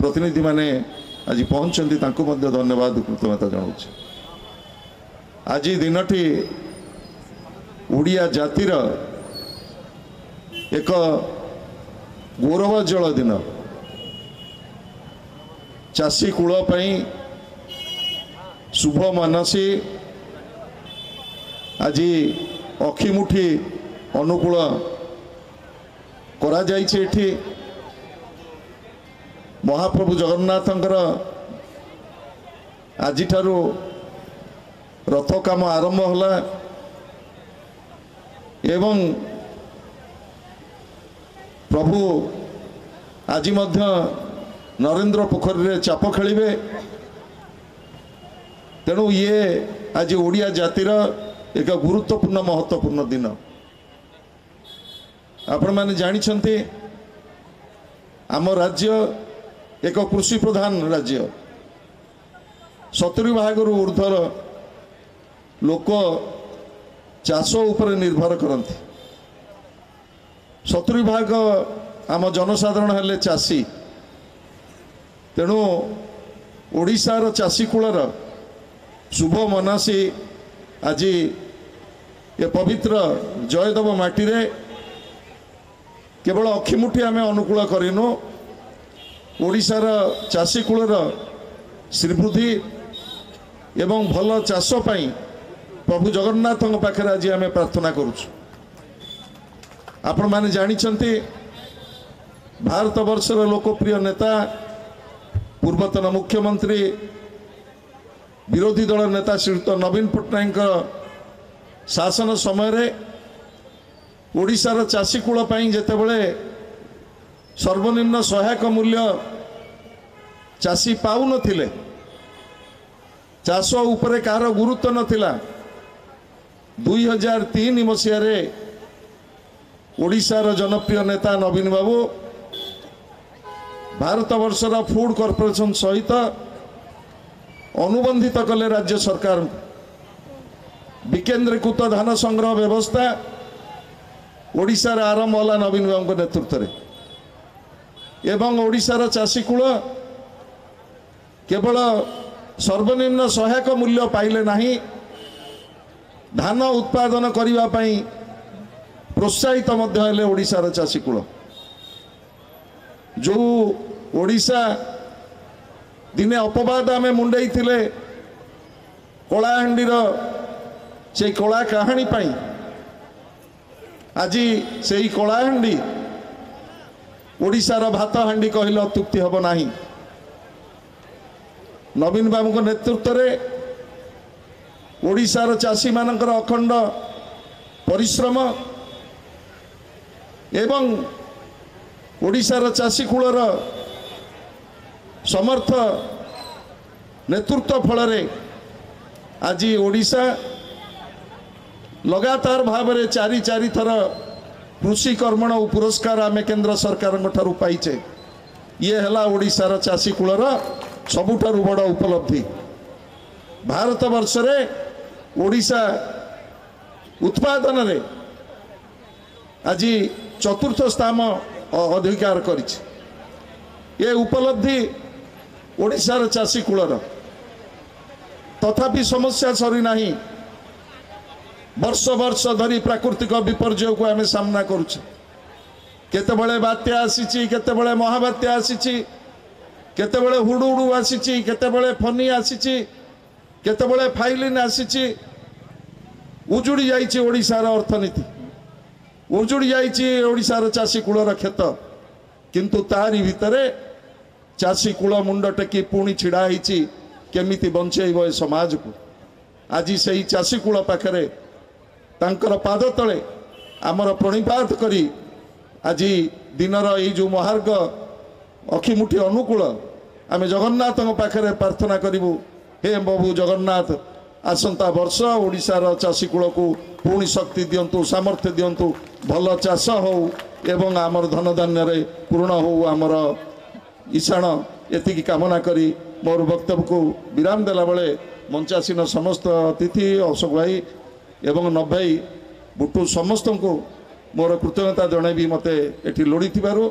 प्रतिनिधि माने आज पहुंचती धन्यवाद कृतज्ञता जनाऊँ। आज दिनटी ओडिया जातिर एक गौरवज्वल दिन। चाषी कूल शुभ मानसी आज अखिमुठी अनुकूल करा जाइछे। एठी महाप्रभु जगन्नाथंकर आज ठारू रथ काम आरंभ होला एवं प्रभु आज मध्य नरेंद्र पोखरी रे चाप खेलिबे। तेणु ये आज ओडिया जातिर एक गुरुत्वपूर्ण महत्वपूर्ण दिन। आपण माने जानिछन्ते आम राज्य एक कृषि प्रधान राज्य। 70% ऊर्ध्वर लोक चाष उपर निर्भर करते। 70% आम जनसाधारण हेले चाषी। तेणु ओडिशार चाषी कूलर शुभ मनासी आज ये पवित्र जयदेव माटी रे केवल अखिमुठी आम अनुकूल करिनु। ओडिशार चाषी कूलर श्रीवृद्धि एवं भल चाष पाई प्रभु जगन्नाथ पाखे आज आम प्रार्थना करुछु। आपण माने जानिछन्ते भारत वर्षर लोकप्रिय नेता पूर्वतन मुख्यमंत्री विरोधी दल नेता श्रीयुत नवीन पट्टनायक शासन समय रे ओडिशार चाषी कूल पाई जेतेबेले सर्वनिम्न सहायक मूल्य चाषी पाउ नथिले, चाष उपरे कार गुरुत्व नथिला। 2003 मसीह रे ओडिशार जनप्रिय नेता नवीन बाबू भारत वर्षर फूड कॉर्पोरेशन सहित अनुबंधित कले राज्य सरकार विकेंद्रीकृत धान संग्रह व्यवस्था ओडिशार आरंभ होला नवीन बाबू नेतृत्व रे। एवं ओडिशार चाषी कूल केवल सर्वनिम्न सहायक मूल्य पाइले नाही, धान उत्पादन करिवा पई प्रोत्साहित मध्य हेले ओडिशार चाषी कूल। जो ओडिशा दिने अपवाद आमे मुंडई थिले कलाहांडीर से कला कहानी पाई आज से कलाहांडी ओडिशार भात हांडी कहले अत्युक्ति हब नाही। नवीन बाबू नेतृत्व रे ओडिशार चाषी मानकर अखंड परिश्रम एवं ओडिशार चाषी कूलर समर्थ नेतृत्व फल आज ओडिशा लगातार भाव में चारि थर कृषि कर्मण पुरस्कार आमे केंद्र सरकार ठारू पाइचे। ये हला ओडिशार चाषी कूलर सबुठारु बड़ उपलब्धि। भारत वर्ष रे ओडिशा उत्पादन रे आज चतुर्थ स्थान अधिकार करिछि। ये उपलब्धि ओडिशार चाषी कूलर। तथापि समस्या सरी नाही। वर्ष वर्ष धरी प्राकृतिक विपर्यय को आमे सामना करुछे। केतेबेले बात्या आसीछि, केतेबेले महाबात्या आसीछि, केतेबेले हुडुहुडु आसीछि, केतेबेले फनी आसीछि, केतेबेले फाइलिन आसीछि। उजुड़ी जाइछि ओडिशार अर्थनीति, उजुड़ी जाइछि ओडिशार चाषी कूलर खेत। किंतु तारी भितरे चाषी कूल मुंड टेकी पुणी छिड़ा होइछि केमिति बंचेइब ए समाज को। आज से चाषी कूल पाखरे तांकर पाद तले आमर प्रणिपात करी आज दिनर ये जो महार्ग अखिमुठी अनुकूल आमे जगन्नाथ पाखरे प्रार्थना करिबु। हे प्रभु जगन्नाथ आसंता वर्ष ओडिशार चाषी कूल को पुणी शक्ति दियंतु, सामर्थ्य दियंतु, भल चाष हो एवं आमर धन धान्य रे पूर्ण हो आमर ईशाण एतिकी कामना करी मोर वक्तव्य को विराम देला बेले मंचासीन समस्त अतिथि अशोक भाई एवं नव भाई बुटू समस्त को मोर कृतज्ञता जणाइबी मते एठी लोड़ी थिबारु।